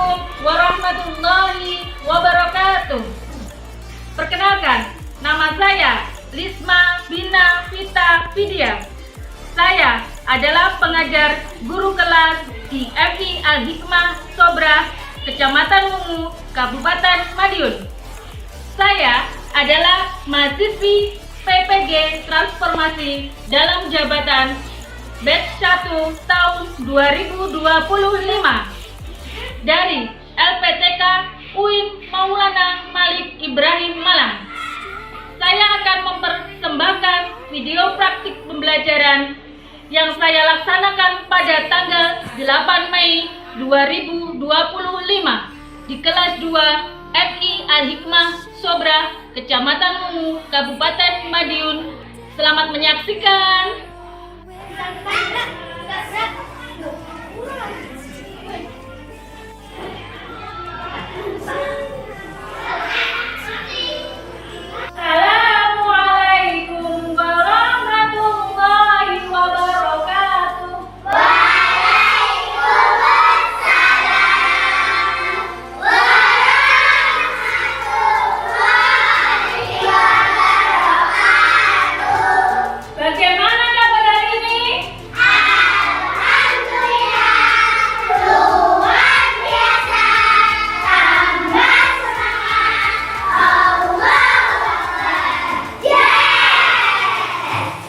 Assalamualaikum warahmatullahi wabarakatuh. Perkenalkan, nama saya Lisma Bina Vita Vidya. Saya adalah pengajar guru kelas di FI Al-Hikmah Sobra, Kecamatan Wungu, Kabupaten Madiun. Saya adalah mahasiswi PPG Transformasi dalam jabatan batch 1 tahun 2025 dari LPTK UIN Maulana Malik Ibrahim Malang. Saya akan mempersembahkan video praktik pembelajaran yang saya laksanakan pada tanggal 8 Mei 2025 di kelas 2 FI Al-Hikmah Sobra, Kecamatan Wungu, Kabupaten Madiun. Selamat menyaksikan. Assalamualaikum warahmatullahi wabarakatuh. Bagaimana kabar hari ini? Luar biasa, tambah semangat, Allahu Akbar.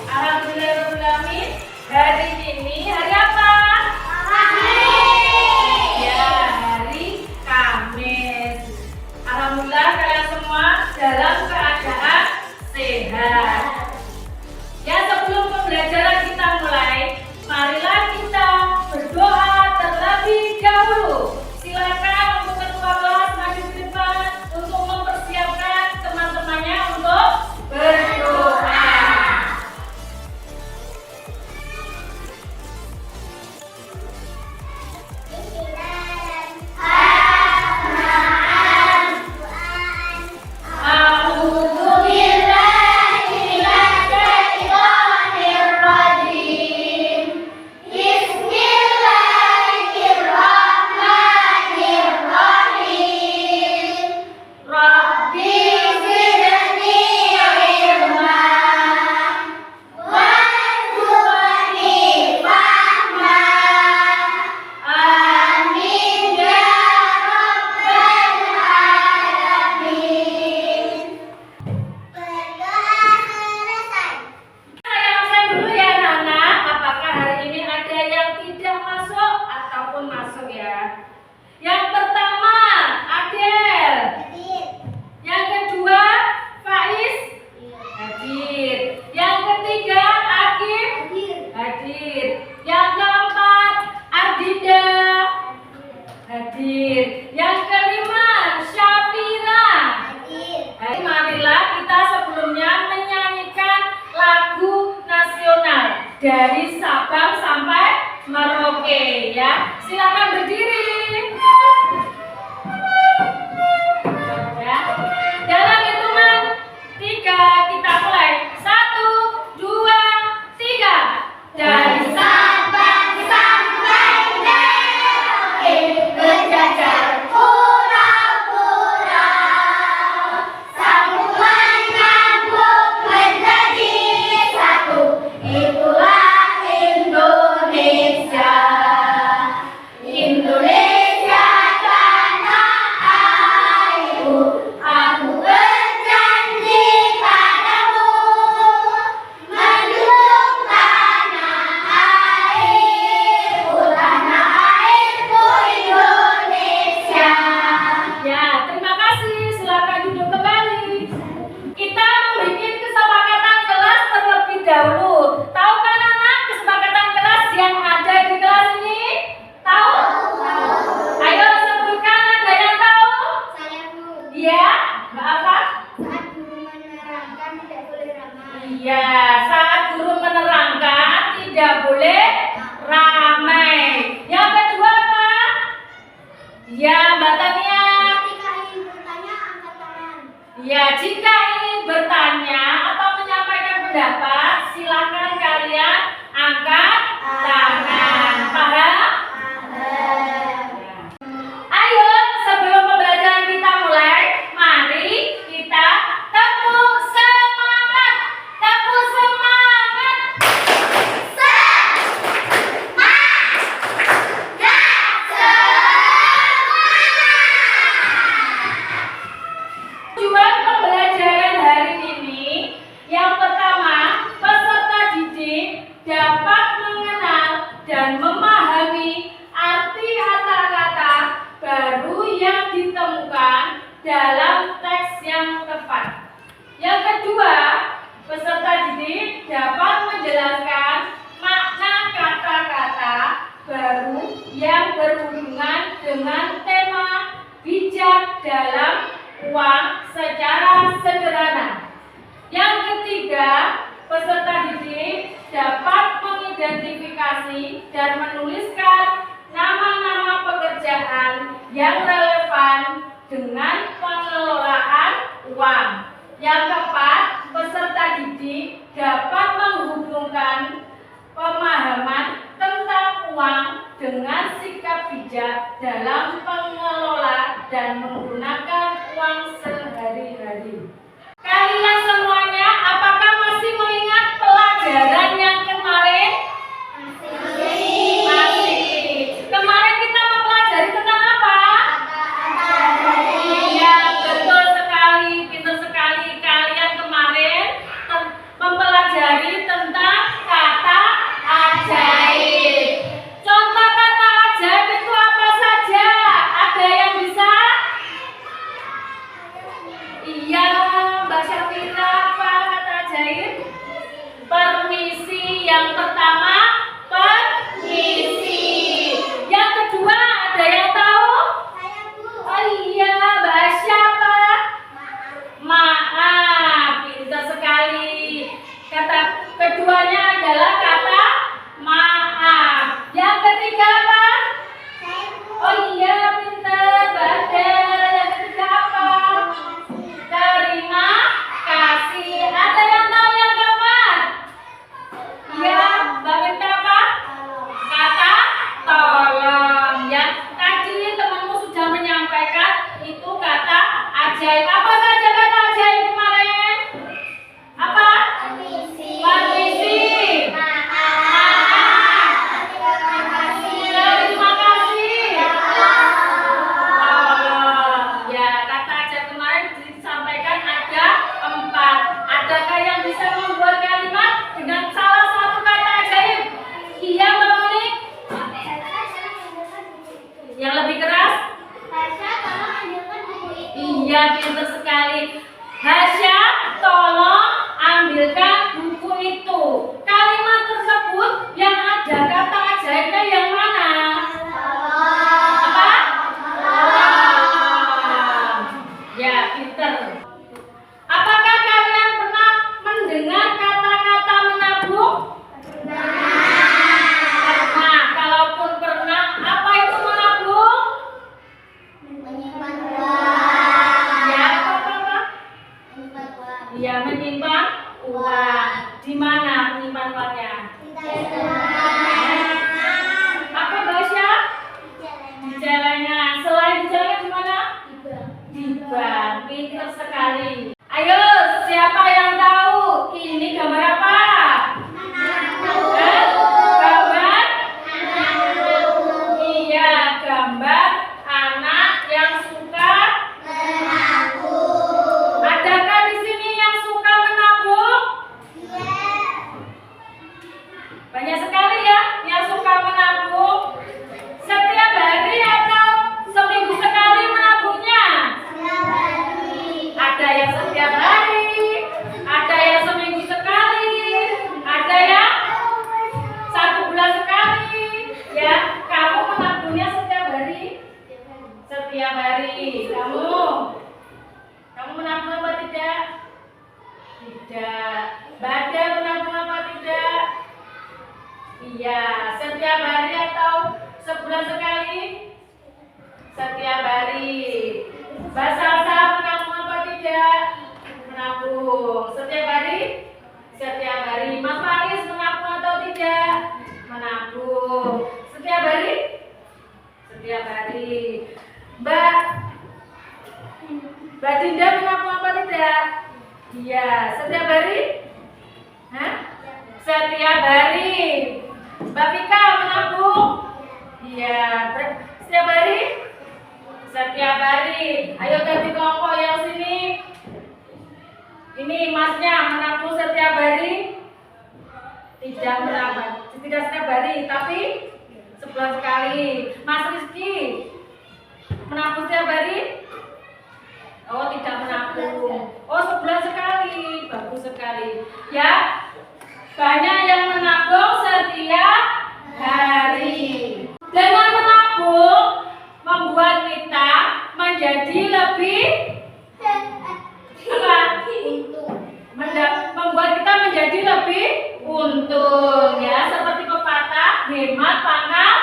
Alhamdulillahirrahmanirrahim. Hari ini hari apa? Ya, hari Kamis. Alhamdulillah kalian semua dalam keadaan sehat. Ya, sebelum pembelajaran kita mulai, marilah kita berdoa terlebih dahulu. Silakan untuk ketua kelas maju ke depan untuk mempersiapkan teman-temannya untuk berdoa. Yang pertama, Adel. Yang kedua, Faiz. Hadir. Yang ketiga, Akif. Hadir. Yang keempat, Ardida. Hadir. Yang kelima, Syafira. Hadir. Marilah kita sebelumnya menyanyikan lagu nasional dari Sabang sampai Merauke, ya. Silakan berdiri. Dalam hitungan 3 kita mulai. 1, 2, 3. Dari Sabang sampai Merauke berjajar pulau-pulau, sambungan nyambung menjadi satu. Itulah Indonesia. Indonesia memahami arti kata-kata baru yang ditemukan dalam teks yang tepat. Yang kedua, peserta didik dapat menjelaskan makna kata-kata baru yang berhubungan dengan tema bijak dalam uang secara sederhana. Yang ketiga, peserta didik dapat mengidentifikasi dan menuliskan nama-nama pekerjaan yang relevan dengan pengelolaan uang. Yang keempat, peserta didik dapat menghubungkan pemahaman tentang uang dengan sikap bijak dalam mengelola dan menggunakan uang sehari-hari. Kalian semuanya, apakah masih mengingat pelajaran yang kemarin? Masih. Kemarin kita mempelajari tentang apa? Iya, betul sekali, pintar sekali. Kalian kemarin mempelajari tentang kata ajaib. Contoh kata ajaib itu apa saja? Ada yang bisa? Iya, Mbak Syafira, apa kata ajaib? Permisi. Yang pertama, permisi. Yang kedua, ada yang tahu? Oh iya, Mbak siapa? Maaf, pintar sekali. Kata keduanya adalah kata maaf. Yang ketiga apa? Oh iya, pintar, Badal. Yang ketiga apa? Terima kasih. Ada yang tahu yang keempat? Iya, Mbak Minta apa? Kata tolong. Ya, tadi temanmu sudah menyampaikan itu kata ajaib. Apa saja kata ajaib kemarin? Apa? Permisi. Terima kasih. Tolong. Ya, kata ajaib kemarin disampaikan ada 4. Adakah yang bisa membuat kalimat dengan salah satu kata ajaib? Iya, Mbak Monik? Yang lebih keras? Iya, pintar sekali. Hasya, tolong ambilkan buku itu. Kalimat tersebut yang ada kata ajaibnya yang mana? Apa? Ya, pintar. Apakah kalian pernah mendengar kata-kata menabung? Pernah. Kalaupun pernah, apa itu menabung? Ya, apa? Ya, menyimpan uang. Di mana menyimpan uangnya? Apa, Basya? Di celengan. Selain di celengan di mana? Di bank. Pintar sekali. Ayo, siapa yang tahu ini gambar apa? Gambar? Iya, gambar anak yang suka. Adakah di sini yang suka menabung? Banyak sekali ya yang suka menabung. Setiap hari atau seminggu sekali menabungnya? Ada yang setiap hari, ada yang seminggu sekali, ada yang 1 bulan sekali. Ya, kamu menabungnya setiap hari? Setiap hari. Kamu menabung apa tidak? Tidak. Badal menabung apa tidak? Iya. Setiap hari atau sebulan sekali? Setiap hari. Mbak Salsa menabung apa tidak? Menabung. Setiap hari? Setiap hari. Mas Faiz menabung atau tidak? Menabung. Setiap hari? Setiap hari. Mbak Dinda menabung apa tidak? Iya. Setiap hari? Hah? Setiap hari. Mbak Vika menabung? Iya. Setiap hari? Setiap hari. Ayo ganti kelompok yang sini. Ini masnya menabung setiap hari? Tidak menabung. Tidak setiap hari, tapi Sebulan sekali. Mas Rizky menabung setiap hari? Oh, tidak menabung. Oh, sebulan sekali. Bagus sekali. Ya, banyak yang menabung setiap hari. Dengan menabung membuat kita menjadi lebih apa? Membuat kita menjadi lebih untung, ya, seperti pepatah hemat pangkal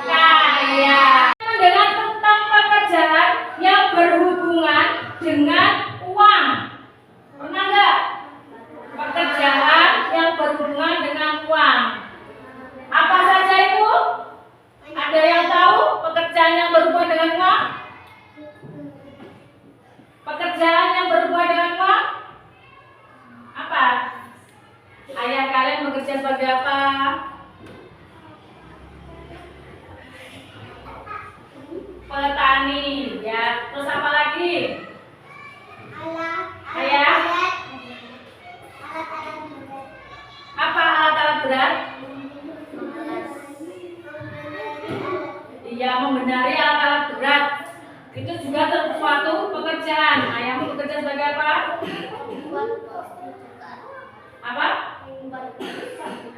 kaya. Mendengar tentang pekerjaan yang berhubungan dengan uang, pernah nggak? Pekerjaan yang berhubungan dengan uang, apa saja itu? Ada yang tahu pekerjaan yang berhubungan dengan uang? Pekerjaan yang berhubungan dengan uang apa? Ayah kalian bekerja sebagai apa? Petani, ya. Terus apa lagi? Ayah? Apa alat-alat berat? Iya, membenari alat-alat berat. Itu juga suatu pekerjaan. Ayahmu bekerja sebagai apa? Apa?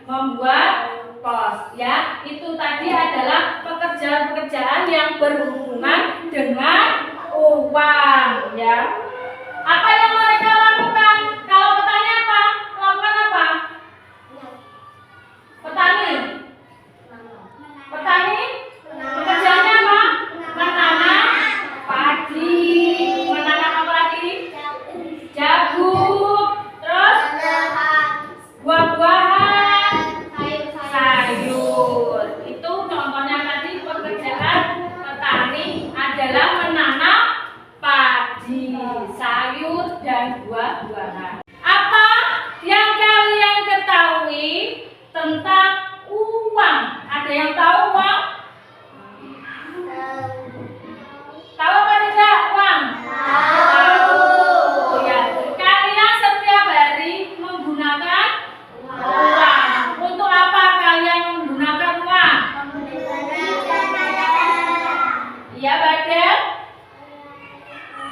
Membuat pos, ya. Itu tadi adalah pekerjaan-pekerjaan yang berhubungan dengan uang, ya. Apa yang mereka lakukan? Kalau petani apa? Lakukan apa? Petani. Petani pekerjaannya apa? Menanam padi, menanam apa lagi? Jagung, terus buah-buahan, sayur. Itu contohnya tadi pekerjaan petani adalah menanam padi, sayur, dan buah-buahan. Apa yang kalian ketahui tentang uang? Ada yang tahu uang? Tahu apa tidak uang? Tahu. Ya, kalian setiap hari menggunakan uang. Untuk apa kalian menggunakan uang? Iya, Badal?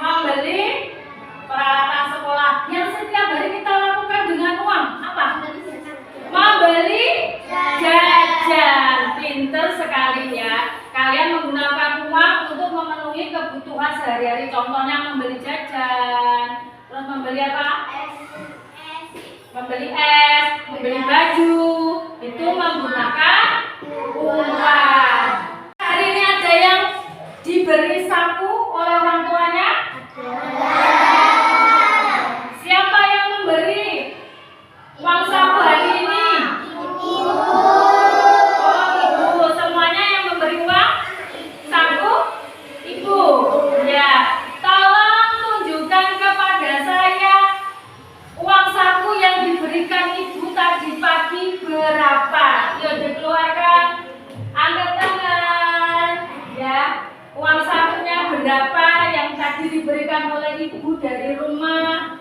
Membeli peralatan sekolah. Yang setiap hari kita lakukan dengan uang apa? Membeli jajan. Pinter sekali, ya. Kalian menggunakan uang untuk memenuhi kebutuhan sehari-hari. Contohnya membeli jajan. Terus membeli apa? Membeli es, membeli baju. Itu menggunakan uang. Hari ini ada yang diberi saku oleh orang tuanya? Siapa yang memberi uang saku hari ini? Oh, ibu. Semuanya yang memberi uang saku? Ibu. Ya. Tolong tunjukkan kepada saya uang saku yang diberikan ibu tadi pagi berapa? Yuk dikeluarkan. Angkat tangan. Ya. Uang sakunya berapa yang tadi diberikan oleh ibu dari rumah?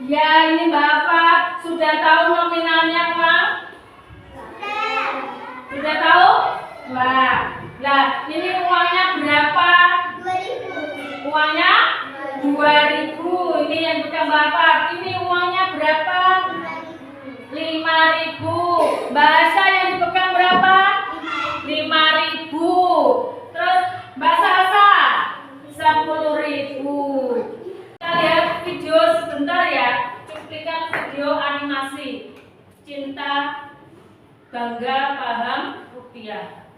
Ya, ini Bapak sudah tahu nominalnya uang? Sudah tahu? Wah, nah ini uangnya berapa? 2.000. Uangnya 2.000. Ini yang bukan Bapak. Ini uangnya berapa? 5.000. Bahasa yang dipegang berapa? 5.000. Terus Mbak Sasa 10.000. Kita lihat video sebentar, ya. Cuplikan video animasi Cinta Bangga Paham Rupiah.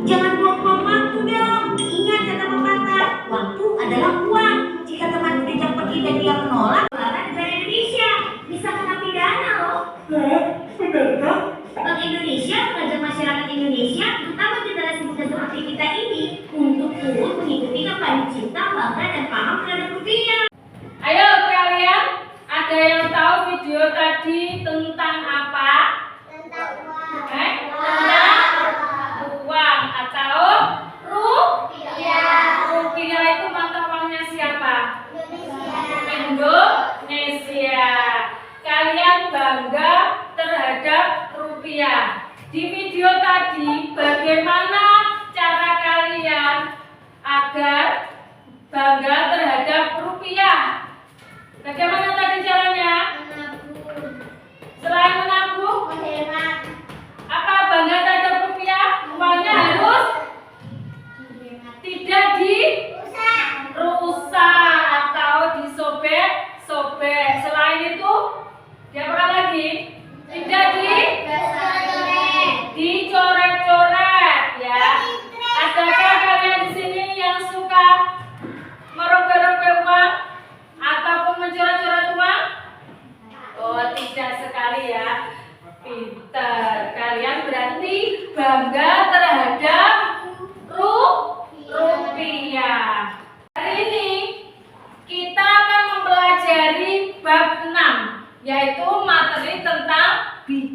Jangan buang-buang waktu dong. Ingat kata pepatah, waktu adalah uang. Jika teman diajak pergi dan dia menolak, maka negara Indonesia bisa kena pidana loh. Benarkah? Bank Indonesia mengajak masyarakat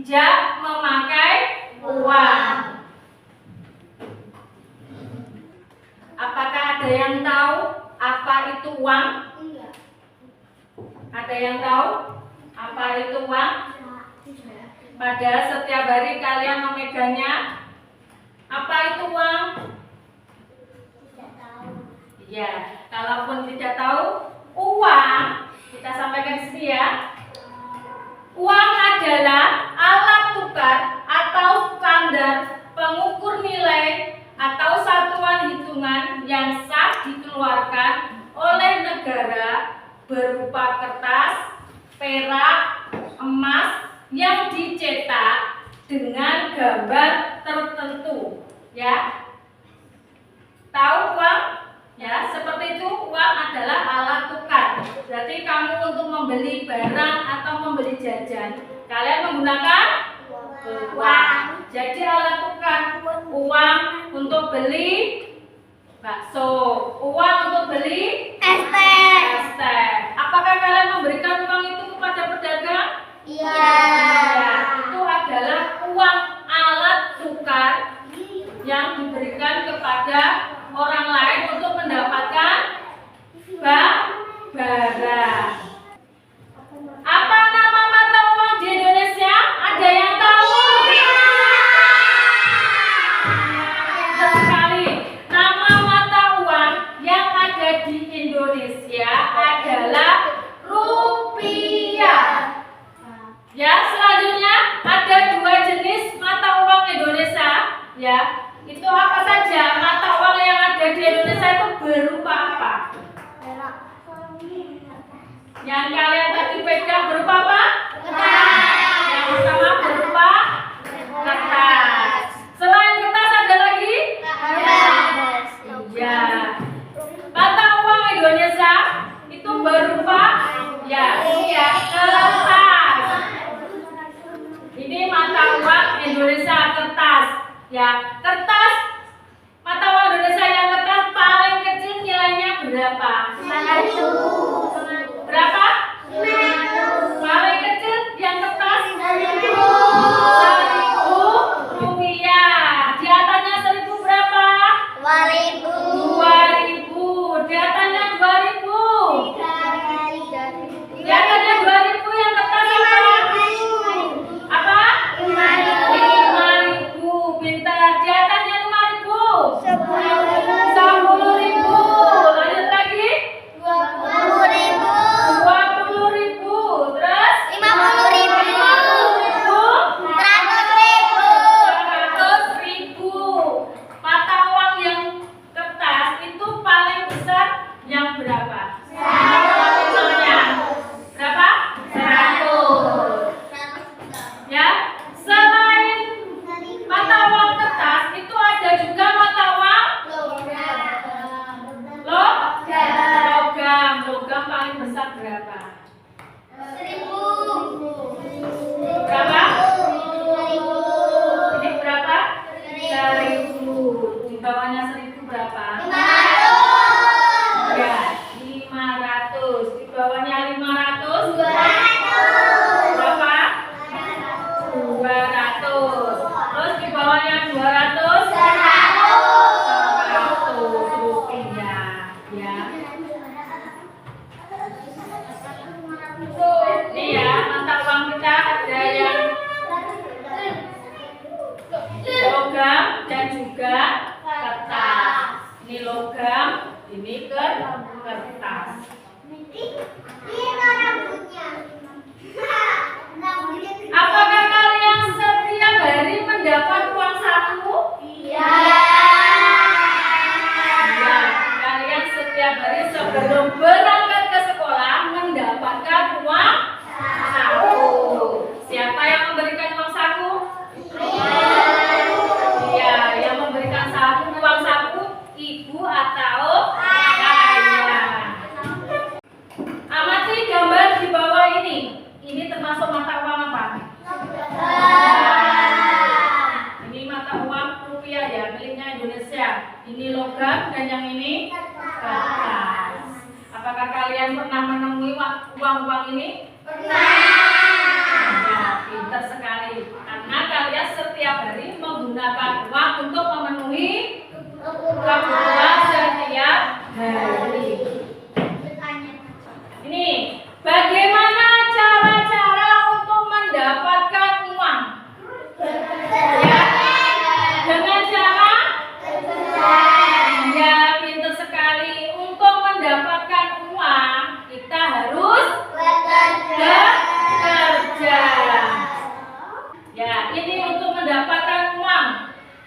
tidak memakai uang. Apakah ada yang tahu apa itu uang? Ada yang tahu apa itu uang? Pada setiap hari kalian memegangnya. Apa itu uang? Ya, kalaupun tidak tahu, uang, kita sampaikan di sini ya. Uang adalah alat tukar atau standar pengukur nilai atau satuan hitungan yang sah dikeluarkan oleh negara berupa kertas, perak, emas yang dicetak dengan gambar tertentu, ya. Tahu uang? Ya, seperti itu. Uang adalah alat tukar. Berarti kamu untuk membeli barang atau membeli jajan, kalian menggunakan uang. Jadi alat tukar, uang untuk beli bakso, uang untuk beli es teh. Apakah kalian memberikan uang itu kepada pedagang? Iya. Ya, itu adalah uang, alat tukar yang diberikan kepada orang lain untuk mendapatkan barang. Apa nama mata uang di Indonesia? Ada yang tahu? Betul sekali. Nama mata uang yang ada di Indonesia adalah rupiah. Ya, selanjutnya ada dua jenis mata uang Indonesia. Ya, itu apa saja? Mata uang yang ada di Indonesia itu berupa apa? Yang kalian tadi pegang berupa apa? Kertas. Yang pertama berupa kertas. Selain kertas ada lagi? Ya. Mata uang Indonesia itu berupa kertas. Ini mata uang Indonesia kertas. Ya, kertas. Mata uang Indonesia yang kertas paling kecil nilainya berapa? 1. Berapa? 5. Paling kecil yang kertas 1.000. 1.000 rupiah. Di atasnya 1.000 berapa? 2.000. 2.000. Di atasnya 2.000. Di atasnya 2.000 yang kertas apa? 5.000. Pintar. Di atasnya 5.000. 10.000. Lanjut lagi. 20.000. 20.000. Terus 50.000. 100.000. Mata uang yang kertas itu paling besar yang berapa? Contohnya berapa? 100. Ya, selain mata uang kertas itu ada juga mata uang logam. Logam paling besar berapa? Berapa? Ini berapa? 1.000. Di bawahnya 1.000 berapa? Ya, 500. Di bawahnya 500 berapa? 200. Terus di bawahnya 200 100 rupiah. Ya. Ini ya, mata uang kita ada yang logam dan juga kertas. Ini logam, ini kertas. Apakah kalian setiap hari mendapat uang saku? Ya, kalian setiap hari sebelum berangkat ke sekolah mendapatkan uang saku. Siapa yang memberikan uang saku? Iya, yang memberikan uang saku ibu atau ayah. Amati gambar di bawah ini. Ini termasuk mata uang apa? Ini mata uang rupiah ya, miliknya Indonesia. Ini logam dan yang ini kertas. Apakah kalian pernah menemui uang-uang ini? Pernah. Ya. pintar sekali. Karena kalian setiap hari menggunakan uang untuk memenuhi kebutuhan setiap hari. Ini bagaimana cara-cara untuk mendapatkan uang? Ya, dengan cara ya, pintar sekali. Untuk mendapatkan uang kita harus bekerja. Ya, ini untuk mendapatkan uang.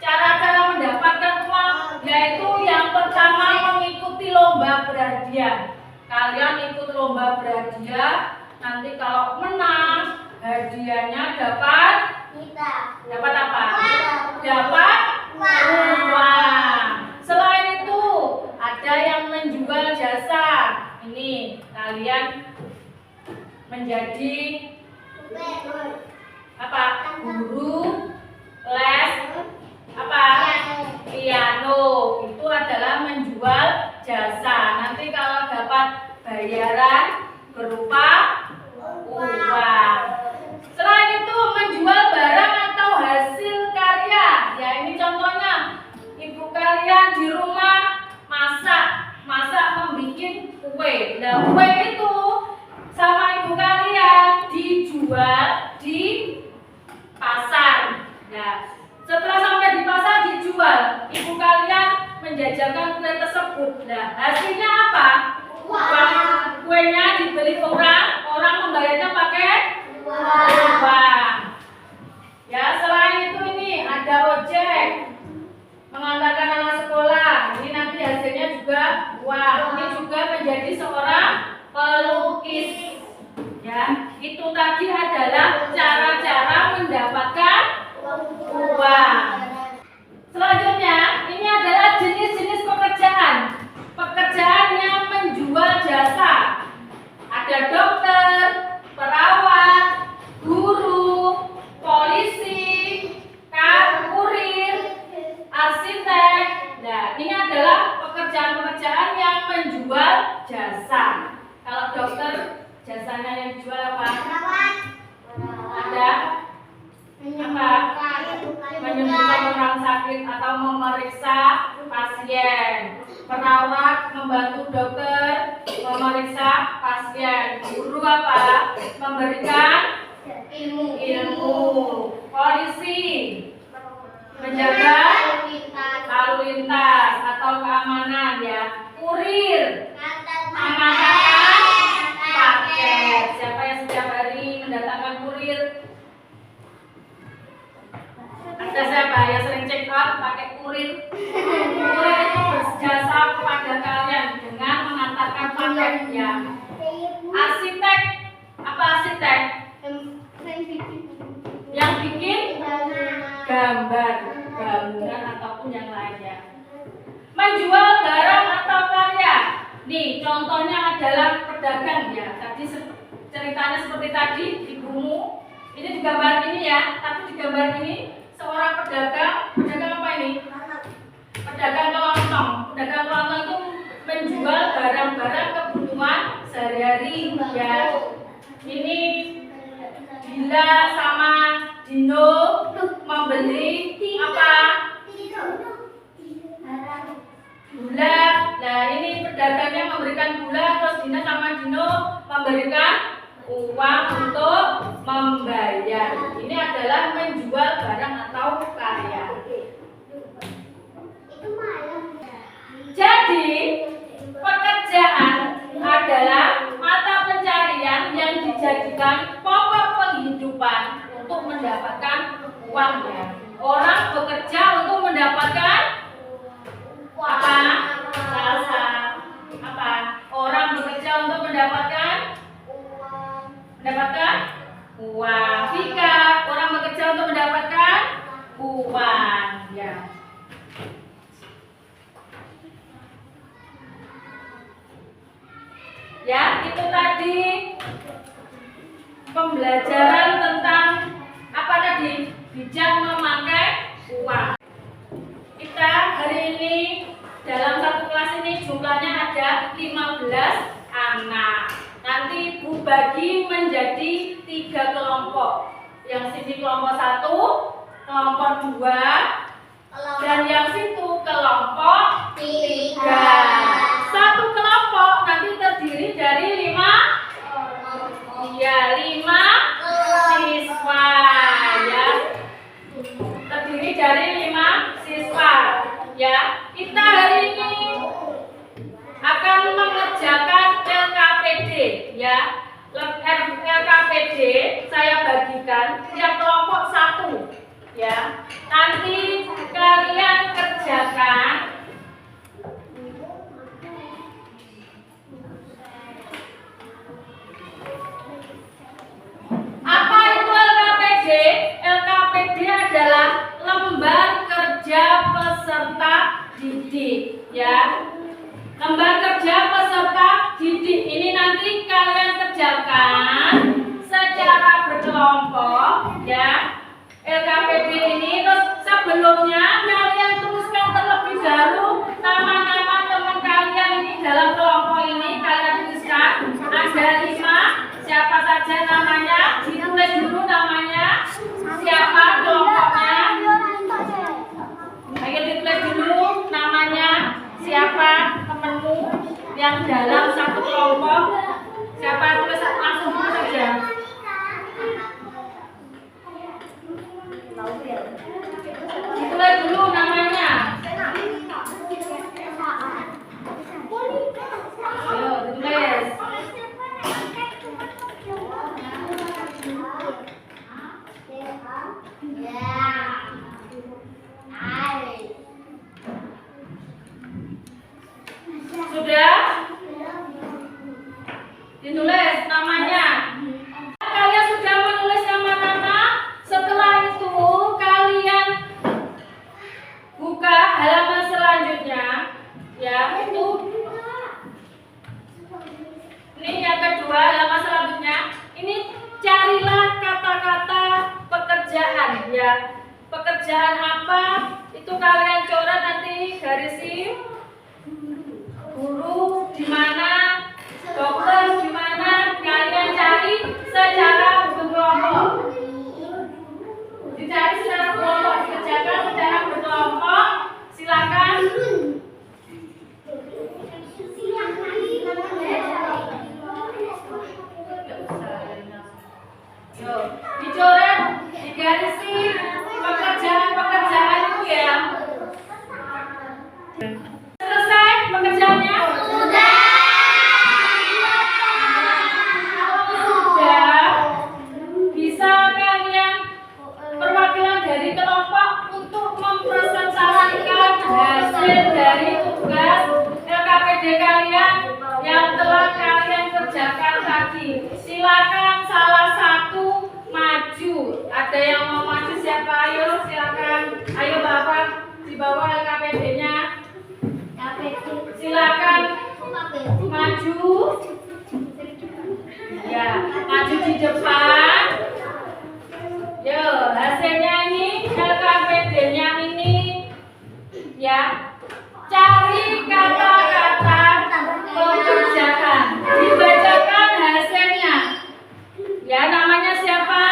Cara-cara mendapatkan uang yaitu yang pertama mengikuti lomba berhadiah. Kalian ikut lomba berhadiah, nanti kalau menang hadiahnya dapat apa? Dapat uang. Selain itu ada yang menjual jasa. Ini kalian menjadi apa? Guru les apa? Piano. Itu adalah menjual jasa. Nanti kalau dapat bayaran berupa uang. Selain itu menjual barang atau hasil karya. Ya, ini contohnya. Ibu kalian di rumah masak membuat kue. Nah, kue itu sama ibu kalian dijual di pasar. Ya, setelah sampai di pasar dijual, ibu kalian menjajakan kue tersebut. Nah, hasilnya apa? Kuenya dibeli orang membayarnya pakai uang. Ya, selain itu ini ada ojek mengantarkan anak sekolah. Ini nanti hasilnya juga uang. Ini juga menjadi seorang pelukis. Ya, itu tadi adalah cara-cara mendapatkan uang. Selanjutnya, ini adalah jenis-jenis pekerjaan. Pekerjaan yang menjual jasa. Ada dokter, perawat, guru, polisi, kurir, arsitek. Nah, ini adalah pekerjaan-pekerjaan yang menjual jasa. Kalau dokter, jasanya yang dijual apa? Ada apa? Menyembuhkan orang sakit atau memeriksa pasien. Perawat membantu dokter memeriksa pasien. Guru apa? Memberikan ilmu. Polisi menjaga lalu lintas atau keamanan, ya. Kurir mengantarkan paket. Siapa yang setiap hari mendatangkan kurir? Ada siapa yang sering check out pakai kurir? Kurir itu berjasa kepada kalian dengan mengantarkan paket, ya. Arsitek apa? Arsitek yang bikin gambar, bangunan ataupun yang lainnya. Menjual barang atau karya. Nih, contohnya adalah pedagang, ya. Tadi ceritanya seperti tadi ibumu. Ini di gambar ini, ya. Tapi di gambar ini seorang pedagang apa ini? Pedagang kelontong. Pedagang kelontong itu menjual barang-barang kebutuhan sehari-hari, ya. Ini Bila sama Dino membeli apa? Gula. Nah, ini pedagangnya memberikan gula, terus Dina sama Dino memberikan uang untuk membayar. Ini adalah menjual barang atau karya. Jadi, pekerjaan adalah mata pencarian yang dijadikan pokok penghidupan untuk mendapatkan uang, ya. Orang bekerja untuk mendapatkan apa? Salsa. Apa? Orang bekerja untuk mendapatkan uang. Vika, orang bekerja untuk mendapatkan uang, ya. Ya, itu tadi pembelajaran tentang apa tadi? Bijak memakai uang. Kita hari ini dalam satu kelas ini jumlahnya ada 15 anak. Nanti Bu bagi menjadi 3 kelompok. Yang sini kelompok 1, kelompok 2, dan yang situ kelompok 3. Satu kelompok nanti terdiri dari 5 siswa ya. Terdiri dari 5 siswa ya. Kita hari ini akan mengerjakan LKPD ya. LKPD saya bagikan tiap kelompok 1 ya. Nanti kalian kerjakan apa itu LKPD? LKPD adalah lembar kerja peserta didik ya. Lembar kerja peserta didik ini nanti kalian kerjakan secara berkelompok ya. LKPD ini terus sebelumnya kalian tuliskan terlebih dahulu nama-nama teman kalian ini dalam kelompok ini. Kalian tuliskan ada 5, siapa saja namanya, ditulis dulu namanya, siapa kelompoknya. Ayo ditulis dulu namanya, siapa temanmu yang dalam satu kelompok. Siapa tulis langsung tulis saja. Ditulis dulu namanya. Ayo ditulis. Sudah? Ditulis namanya. Kalian sudah menulis nama-nama. Setelah itu kalian buka halaman selanjutnya ya. Ini yang kedua, halaman selanjutnya. Ini carilah kata-kata pekerjaan ya. Pekerjaan apa? Itu kalian coret nanti garisi. Guru di mana, dokter di mana, kalian cari secara berkelompok. Dicari secara berkelompok, dikerjakan secara berkelompok. Silakan. Dicoret, digarisi pekerjaan-pekerjaan itu ya. Selesai pekerjaannya? Sudah. Bisa kalian perwakilan dari kelompok untuk mempresentasikan hasil dari tugas LKPD kalian yang telah kalian kerjakan tadi. Silakan salah satu maju. Ada yang mau maju siapa? Ayo silakan. Ayo Bapak di bawah LKPD-nya. Silakan maju. Ya, maju di depan. Yo, hasilnya ini LKPD-nya ini ya. Cari kata-kata pekerjaan. Dibacakan hasilnya. Ya, namanya siapa?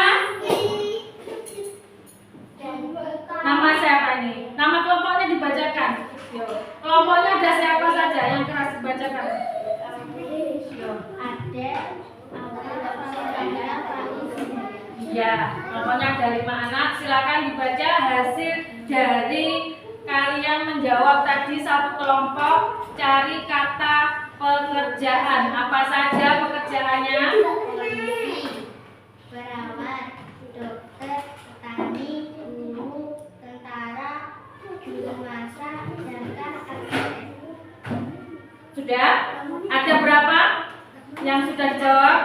Nama siapa ini? Nama kelompoknya dibacakan. Yo. Kelompoknya ada siapa saja yang keras dibacakan? Yo. Ya, kelompoknya ada 5 anak. Silakan dibaca hasil dari kalian menjawab tadi satu kelompok. Cari kata pekerjaan. Apa saja pekerjaannya? Perawat, dokter, petani, guru, tentara, juru masak, dan arsitek. Sudah? Ada berapa yang sudah dijawab?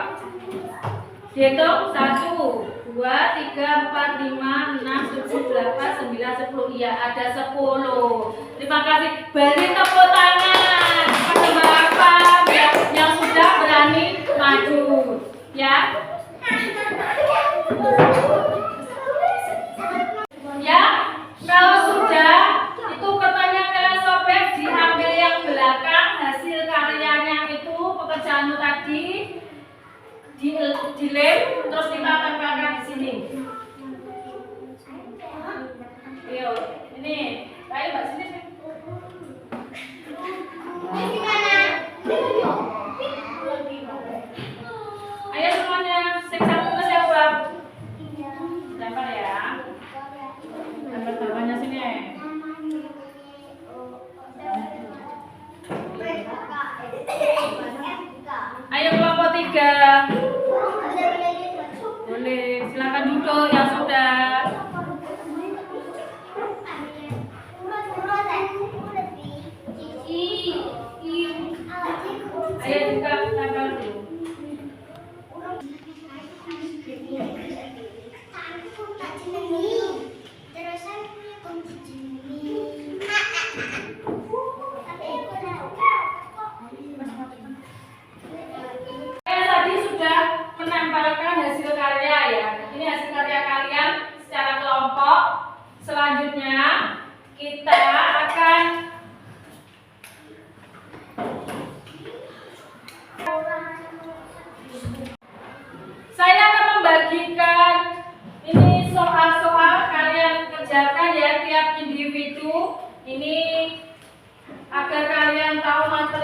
Dihitung 1, 2, 3, 4, 5, 6, 7, 8, 9, 10. Iya, ada 10. Terima kasih. Beri tepuk tangan pada Bapak yang sudah berani maju. Ya. Ya, kalau sudah itu kertasnya kalian sobek, diambil yang belakang hasil karyanya itu pekerjaan tadi dilem terus kita tempelkan di sini.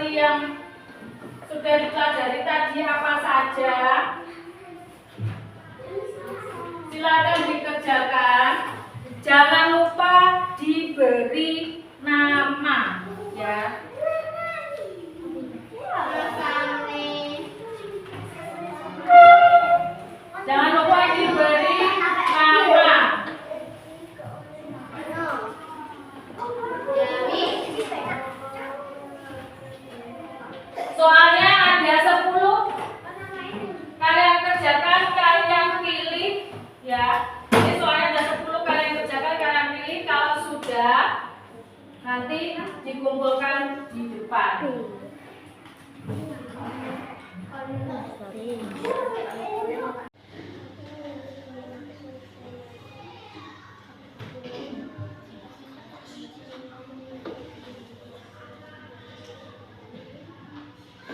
materi yang sudah dipelajari tadi apa saja? Silakan dikerjakan. Jangan lupa diberi nama, ya. Jangan lupa diberi nama. Soalnya ada 10. Kalian kerjakan, kalian pilih, ya. Ini soalnya ada 10, kalian kerjakan, kalian pilih. Kalau sudah, nanti dikumpulkan di depan.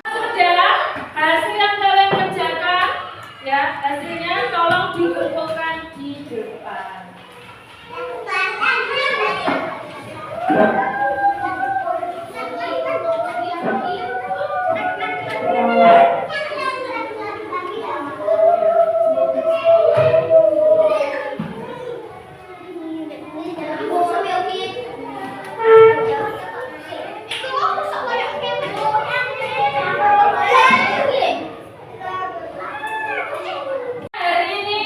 Sudah, hasil yang kalian kerjakan, ya, hasilnya tolong dikumpulkan di depan. Hari ini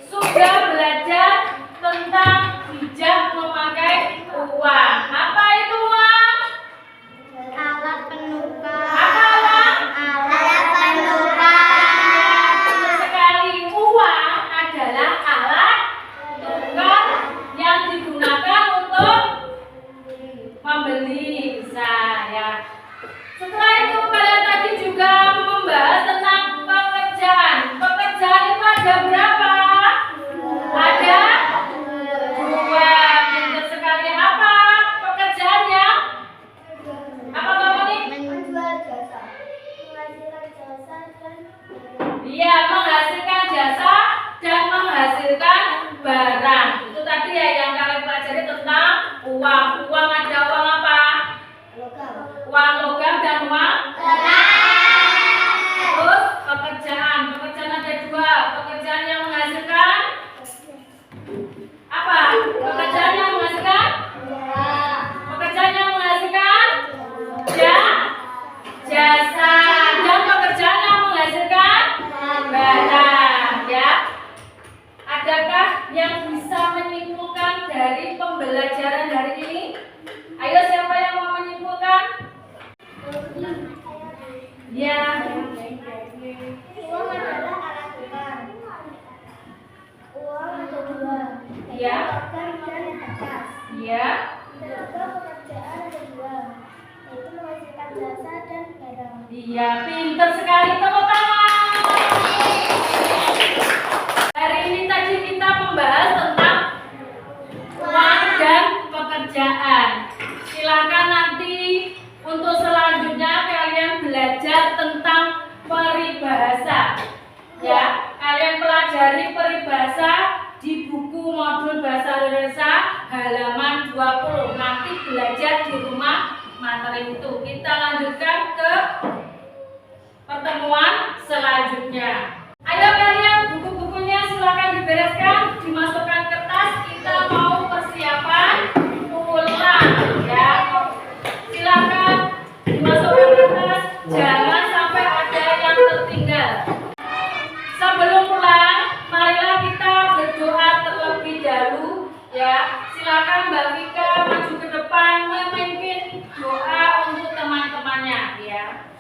sudah belajar tentang bijak memakai uang. Apa itu uang? Alat penukar. Apa uang? Alat penukar. Betul sekali, uang adalah alat tukar yang digunakan untuk membeli, bisa, ya. Setelah itu kalian tadi juga membahas tentang pekerjaan. Pekerjaan itu ada berapa? Ada 2. Pintar sekali. Apa pekerjaannya? Apa kamu nih? Menjual jasa. Menghasilkan jasa dan Iya, menghasilkan jasa dan menghasilkan barang. Itu tadi ya yang kalian pelajari tentang uang. Uang ada uang apa? logam. Uang logam dan uang. Terus pekerjaan. Pekerjaan ada 2. Pekerjaan yang menghasilkan apa? Pekerjaan yang menghasilkan? Pekerjaan yang menghasilkan jasa dan pekerjaan yang menghasilkan barang, ya. Adakah yang bisa menyimpulkan dari pembelajaran hari ini? Ayo, siapa yang mau menyimpulkan? Ya. Uang adalah alat tukar. Uang ada 2. Ya. Logam dan kertas. Ya. Juga pekerjaan ada 2, yaitu menghasilkan jasa dan barang. Iya, pintar sekali, tepuk tangan. Hari ini tadi kita membahas tentang uang dan pekerjaan. Silakan nanti untuk selanjutnya kalian belajar tentang peribahasa. Ya, kalian pelajari peribahasa di buku modul bahasa Indonesia halaman 20. Nanti belajar di rumah materi itu. Kita lanjutkan ke pertemuan selanjutnya. Ayo kalian, buku-bukunya silakan dibereskan, dimasukkan kertas. Kita mau persiapan pulang, ya. Silakan dimasukkan kertas, jangan sampai ada yang tertinggal. Sebelum pulang, marilah kita berdoa terlebih dahulu, ya. Silakan Mbak Vika maju ke depan memimpin doa untuk teman-temannya, ya.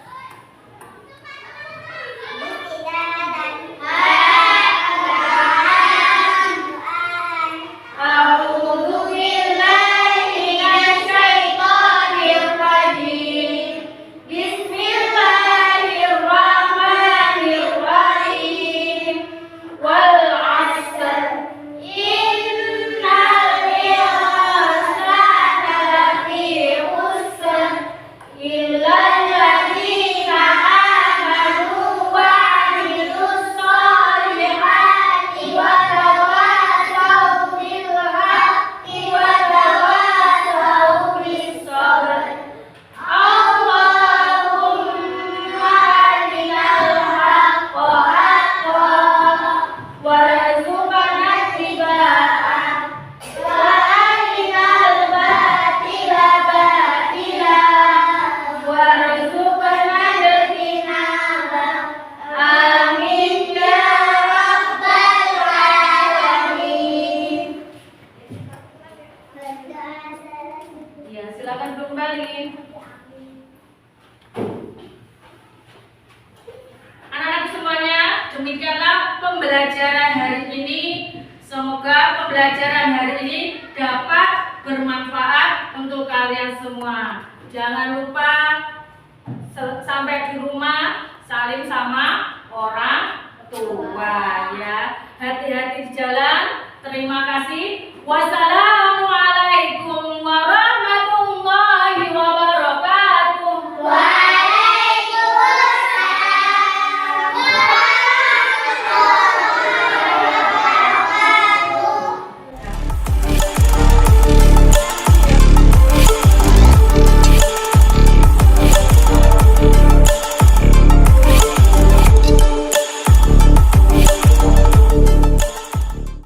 Tidak kembali. Anak-anak semuanya, demikianlah pembelajaran hari ini. Semoga pembelajaran hari ini dapat bermanfaat untuk kalian semua. Jangan lupa sampai di rumah saling sama orang tua ya. Hati-hati di jalan. Terima kasih. Wassalamualaikum warahmatullahi